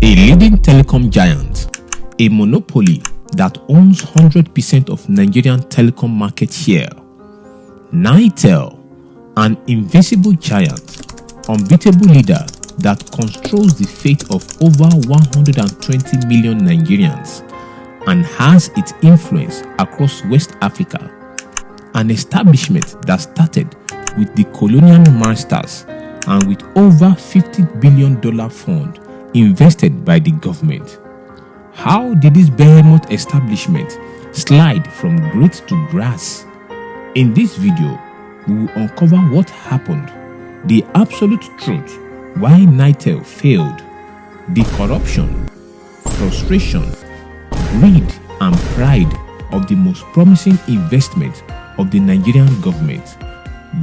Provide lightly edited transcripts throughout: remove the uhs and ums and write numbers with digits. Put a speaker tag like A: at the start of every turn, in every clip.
A: A leading telecom giant, a monopoly that owns 100% of Nigerian telecom market share. NITEL, an invisible giant, unbeatable leader that controls the fate of over 120 million Nigerians and has its influence across West Africa. An establishment that started with the colonial masters and with over $50 billion fund invested by the government. How did this behemoth establishment slide from great to grass? In this video, we will uncover what happened, the absolute truth, why NITEL failed, the corruption, frustration, greed and pride of the most promising investment of the Nigerian government.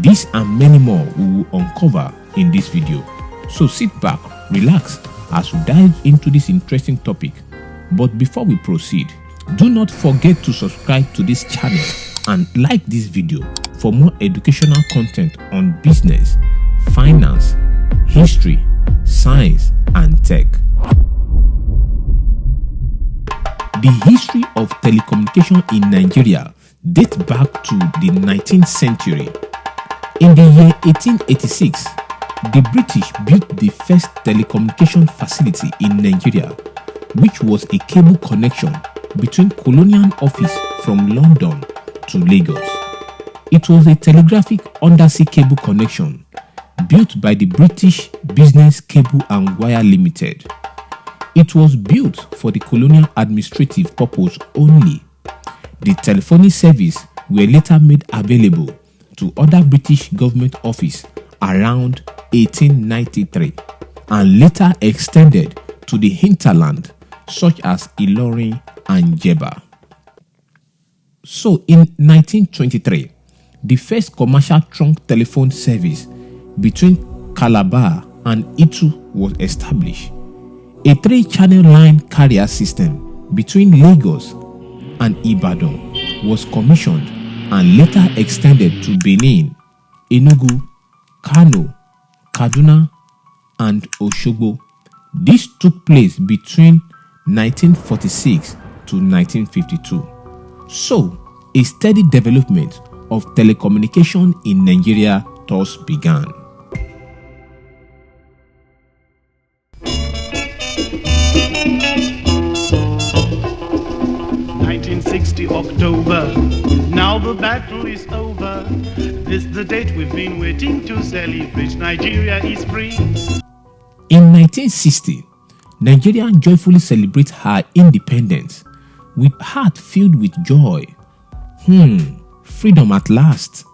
A: This and many more we will uncover in this video. So sit back, relax as we dive into this interesting topic. But before we proceed, do not forget to subscribe to this channel and like this video for more educational content on business, finance, history, science and tech. The history of telecommunication in Nigeria dates back to the 19th century. In the year 1886, the British built the first telecommunication facility in Nigeria, which was a cable connection between colonial office from London to Lagos. It was a telegraphic undersea cable connection built by the British Business Cable and Wire Limited. It was built for the colonial administrative purpose only. The telephony service were later made available to other British government offices around 1893 and later extended to the hinterland such as Ilorin and Jeba. So in 1923, the first commercial trunk telephone service between Calabar and Itu was established. A 3-channel line carrier system between Lagos and Ibadan was commissioned and later extended to Benin, Enugu, Kano, Kaduna, and Osogbo. This took place between 1946 to 1952. So, a steady development of telecommunication in Nigeria thus began.
B: 1960 October, now the battle is over. This the date we've been waiting to celebrate. Nigeria is free.
A: In 1960, Nigeria joyfully celebrates her independence with heart filled with joy. Freedom at last.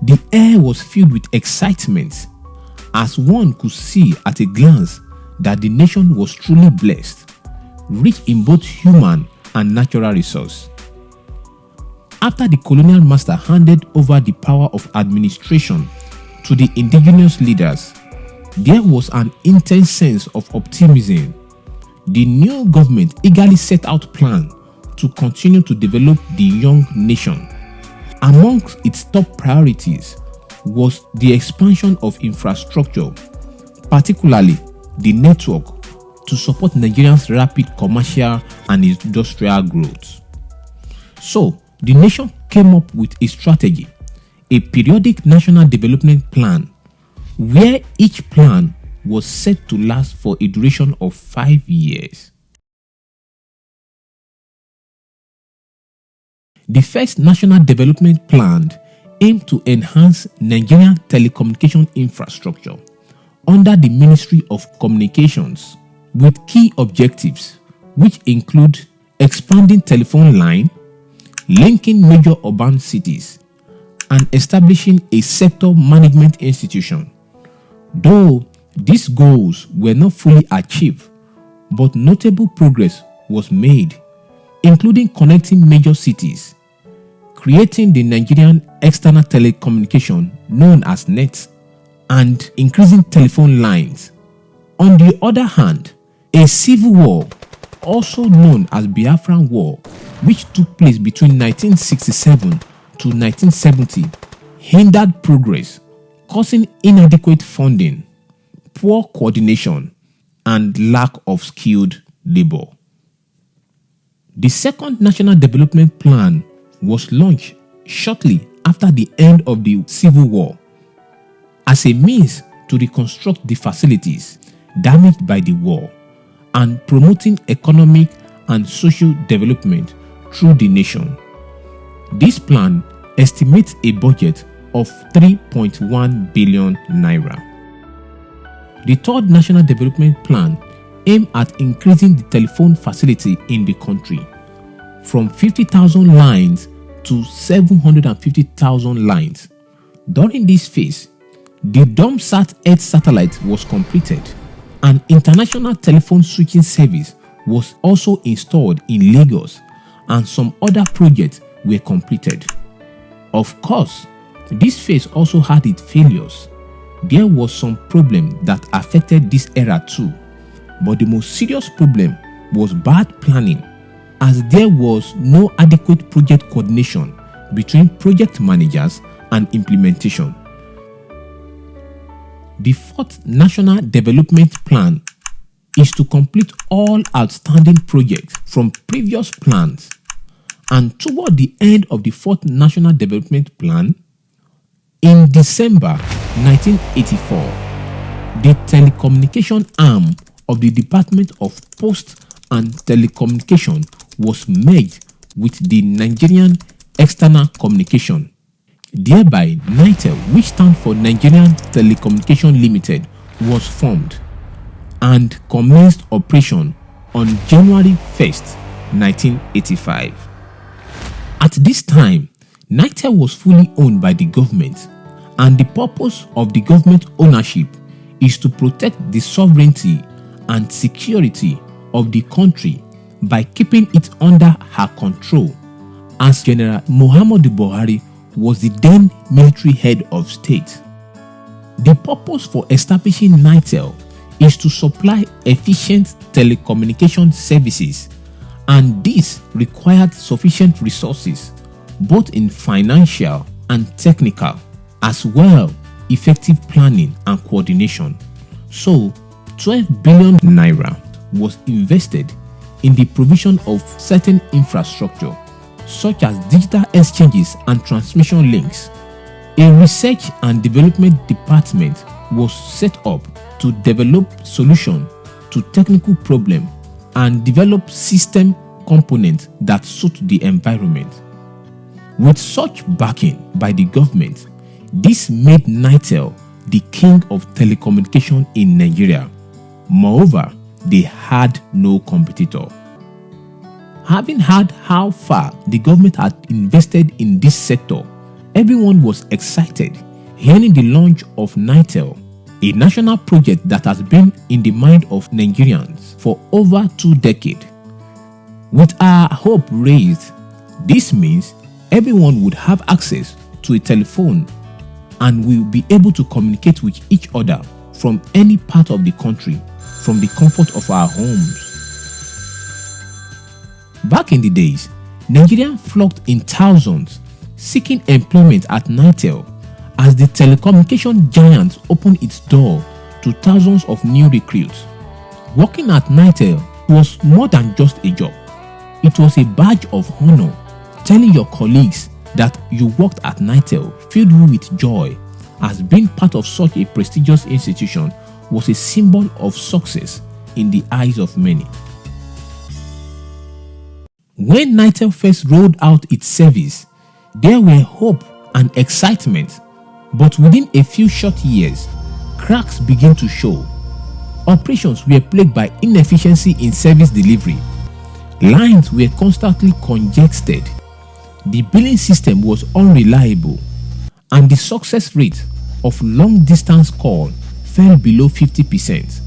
A: The air was filled with excitement as one could see at a glance that the nation was truly blessed, rich in both human and natural resource. After the colonial master handed over the power of administration to the indigenous leaders, there was an intense sense of optimism. The new government eagerly set out plans to continue to develop the young nation. Amongst its top priorities was the expansion of infrastructure, particularly the network, to support Nigeria's rapid commercial and industrial growth. So, the nation came up with a strategy, a periodic national development plan, where each plan was set to last for a duration of 5 years. The first national development plan aimed to enhance Nigerian telecommunication infrastructure under the Ministry of Communications, with key objectives which include expanding telephone line, linking major urban cities, and establishing a sector management institution. Though these goals were not fully achieved, but notable progress was made, including connecting major cities, creating the Nigerian External Telecommunication known as NET, and increasing telephone lines. On the other hand, a civil war, also known as Biafran War, which took place between 1967 to 1970, hindered progress, causing inadequate funding, poor coordination, and lack of skilled labor. The second National Development Plan was launched shortly after the end of the Civil War as a means to reconstruct the facilities damaged by the war and promoting economic and social development through the nation. This plan estimates a budget of 3.1 billion naira. The third National Development Plan aimed at increasing the telephone facility in the country from 50,000 lines to 750,000 lines. During this phase, the DOMSAT Earth satellite was completed. An international telephone switching service was also installed in Lagos, and some other projects were completed. Of course, this phase also had its failures. There was some problem that affected this era too, but the most serious problem was bad planning, as there was no adequate project coordination between project managers and implementation. The fourth National Development Plan is to complete all outstanding projects from previous plans, and toward the end of the fourth National Development Plan, in December 1984, the telecommunication arm of the Department of Post and Telecommunication was merged with the Nigerian External Communication. Thereby, NITEL, which stands for Nigerian Telecommunication Limited, was formed and commenced operation on January 1st, 1985. At this time, NITEL was fully owned by the government, and the purpose of the government ownership is to protect the sovereignty and security of the country by keeping it under her control, as General Muhammadu Buhari was the then military head of state. The purpose for establishing NITEL is to supply efficient telecommunication services, and this required sufficient resources, both in financial and technical, as well effective planning and coordination. So, 12 billion naira was invested in the provision of certain infrastructure, such as digital exchanges and transmission links. A research and development department was set up to develop solutions to technical problems and develop system components that suit the environment. With such backing by the government, this made NITEL the king of telecommunication in Nigeria. Moreover, they had no competitor. Having heard how far the government had invested in this sector, everyone was excited hearing the launch of NITEL, a national project that has been in the mind of Nigerians for over 2 decades. With our hope raised, this means everyone would have access to a telephone and will be able to communicate with each other from any part of the country, from the comfort of our homes. Back in the days, Nigerians flocked in thousands seeking employment at NITEL as the telecommunication giant opened its door to thousands of new recruits. Working at NITEL was more than just a job. It was a badge of honor. Telling your colleagues that you worked at NITEL filled you with joy, as being part of such a prestigious institution was a symbol of success in the eyes of many. When NITEL first rolled out its service, there were hope and excitement, but within a few short years, cracks began to show. Operations were plagued by inefficiency in service delivery. Lines were constantly congested. The billing system was unreliable, and the success rate of long-distance call fell below 50%.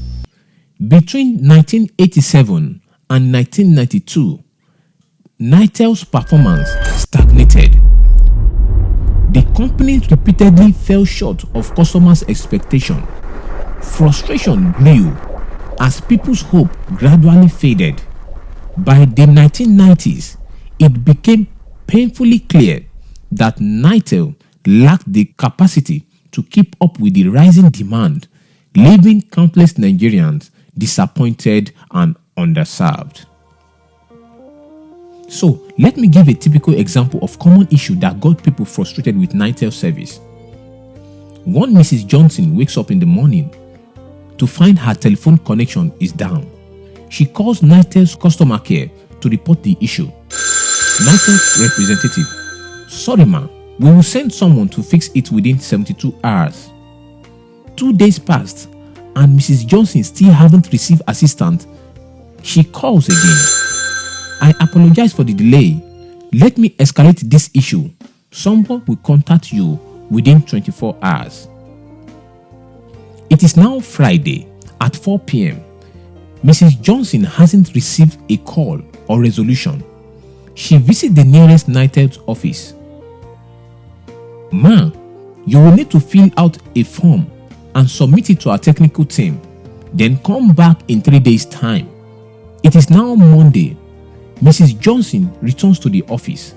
A: Between 1987 and 1992, NITEL's performance stagnated. The company repeatedly fell short of customers' expectations. Frustration grew as people's hope gradually faded. By the 1990s, it became painfully clear that NITEL lacked the capacity to keep up with the rising demand, leaving countless Nigerians disappointed, and underserved. So, let me give a typical example of common issue that got people frustrated with NITEL service. One Mrs. Johnson wakes up in the morning to find her telephone connection is down. She calls NITEL's customer care to report the issue. NITEL representative: "Sorry ma, we will send someone to fix it within 72 hours. 2 days passed and Mrs. Johnson still haven't received assistance. She calls again. "I apologize for the delay. Let me escalate this issue. Someone will contact you within 24 hours. It is now Friday at 4 p.m. Mrs. Johnson hasn't received a call or resolution. She visits the nearest NITEL's office. Ma, you will need to fill out a form and submit it to our technical team. Then come back in 3 days' time. It is now Monday. Mrs. Johnson returns to the office.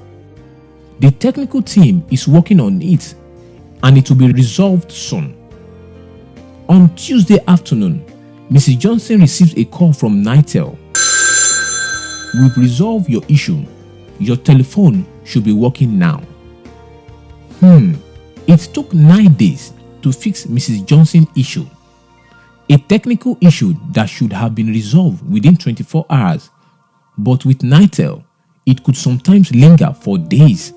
A: The technical team is working on it and it will be resolved soon. On Tuesday afternoon, Mrs. Johnson receives a call from NITEL. We've resolved your issue. Your telephone should be working now. It took 9 days to fix Mrs. Johnson's issue. A technical issue that should have been resolved within 24 hours, but with NITEL, it could sometimes linger for days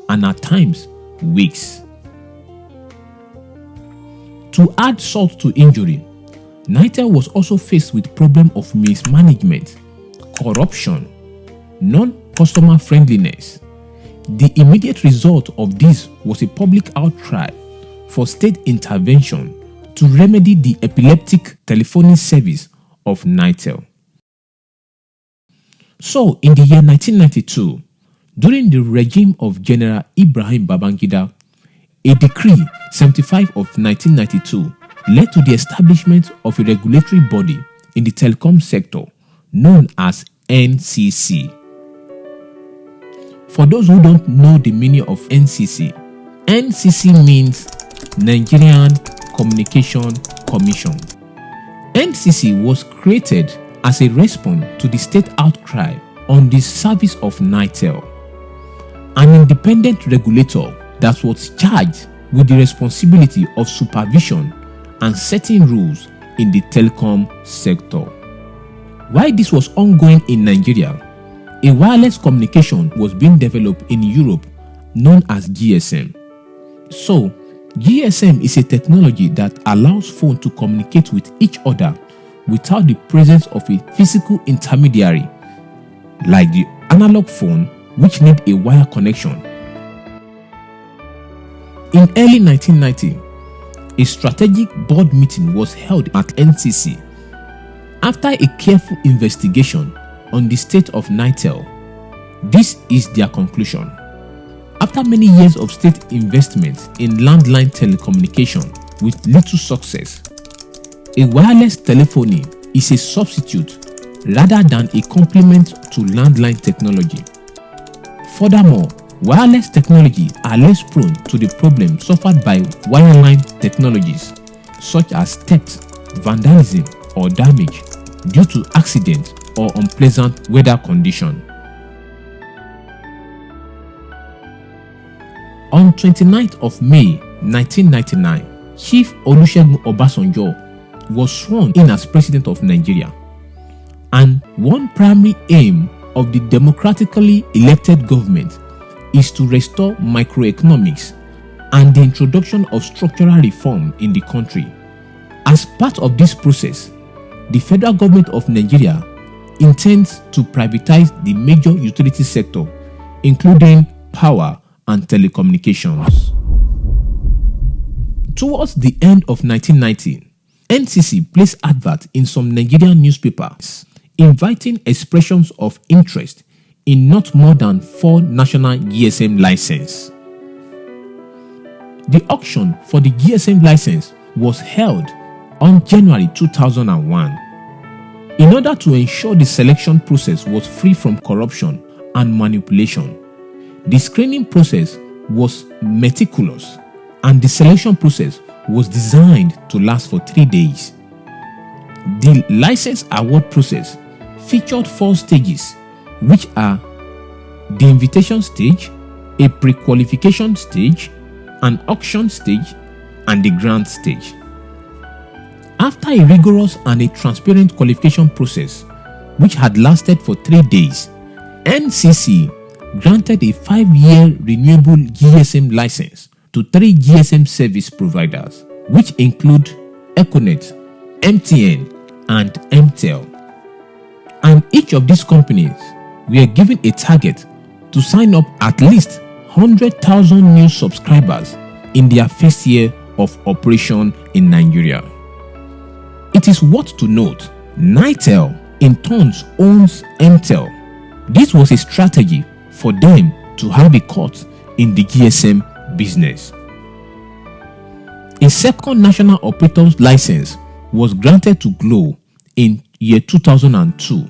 A: and at times weeks. To add salt to injury, NITEL was also faced with problem of mismanagement, corruption, non-customer friendliness. The immediate result of this was a public outcry for state intervention to remedy the epileptic telephony service of NITEL. So, in the year 1992, during the regime of General Ibrahim Babangida, a decree 75 of 1992 led to the establishment of a regulatory body in the telecom sector known as NCC. For those who don't know the meaning of NCC, NCC means Nigerian Communication Commission. NCC was created as a response to the state outcry on the service of NITEL, an independent regulator that was charged with the responsibility of supervision and setting rules in the telecom sector. While this was ongoing in Nigeria, a wireless communication was being developed in Europe known as GSM. So, GSM is a technology that allows phones to communicate with each other without the presence of a physical intermediary, like the analog phone, which need a wire connection. In early 1990, a strategic board meeting was held at NCC. After a careful investigation on the state of NITEL, this is their conclusion. After many years of state investment in landline telecommunication with little success, a wireless telephony is a substitute rather than a complement to landline technology. Furthermore, wireless technology are less prone to the problems suffered by wireline technologies, such as theft, vandalism, or damage due to accident or unpleasant weather condition. On 29th of May 1999, Chief Olusegun Obasanjo was sworn in as President of Nigeria, and one primary aim of the democratically elected government is to restore microeconomics and the introduction of structural reform in the country. As part of this process, the federal government of Nigeria intends to privatize the major utility sector, including power and telecommunications. Towards the end of 1990, NCC placed adverts in some Nigerian newspapers inviting expressions of interest in not more than 4 national GSM licenses. The auction for the GSM license was held on January 2001. In order to ensure the selection process was free from corruption and manipulation, the screening process was meticulous and the selection process was designed to last for 3 days. The license award process featured 4 stages, which are the invitation stage, a pre-qualification stage, an auction stage, and the grant stage. After a rigorous and a transparent qualification process, which had lasted for 3 days, NCC granted a 5-year renewable GSM license to 3 GSM service providers, which include Econet, MTN, and NITEL. And each of these companies were given a target to sign up at least 100,000 new subscribers in their first year of operation in Nigeria. It is worth to note, NITEL in turn owns NITEL. This was a strategy for them to have a cut in the GSM business. A second national operator's license was granted to Glo in year 2002,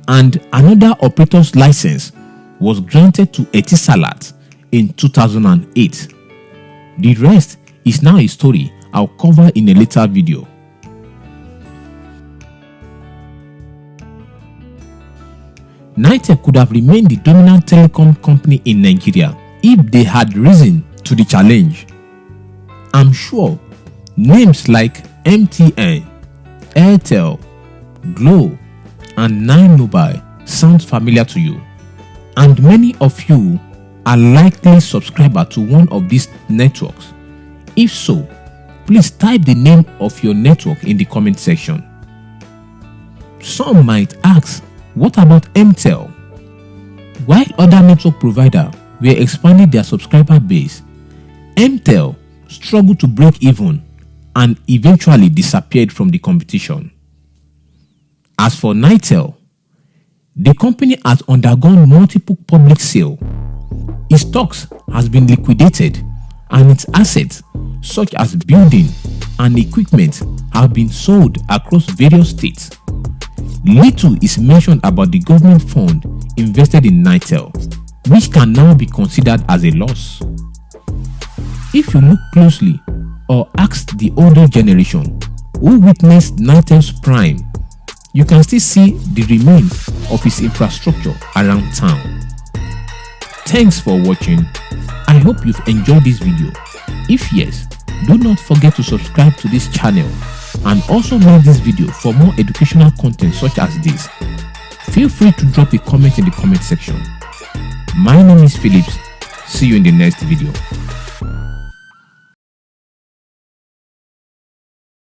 A: and another operator's license was granted to Etisalat in 2008. The rest is now a story I'll cover in a later video. NITEL could have remained the dominant telecom company in Nigeria if they had risen to the challenge. I'm sure names like MTN, Airtel, Glo, and 9Mobile sound familiar to you, and many of you are likely subscribers to one of these networks. If so, please type the name of your network in the comment section. Some might ask, what about MTEL? While other network providers were expanding their subscriber base, MTEL struggled to break even and eventually disappeared from the competition. As for NITEL, the company has undergone multiple public sales. Its stocks has been liquidated and its assets such as building and equipment have been sold across various states. Little is mentioned about the government fund invested in NITEL, which can now be considered as a loss. If you look closely or ask the older generation who witnessed NITEL's prime, you can still see the remains of its infrastructure around town. Thanks for watching. I hope you've enjoyed this video. If yes, do not forget to subscribe to this channel and also like this video for more educational content such as this. Feel free to drop a comment in the comment section. My name is Phillips. See you in the next video.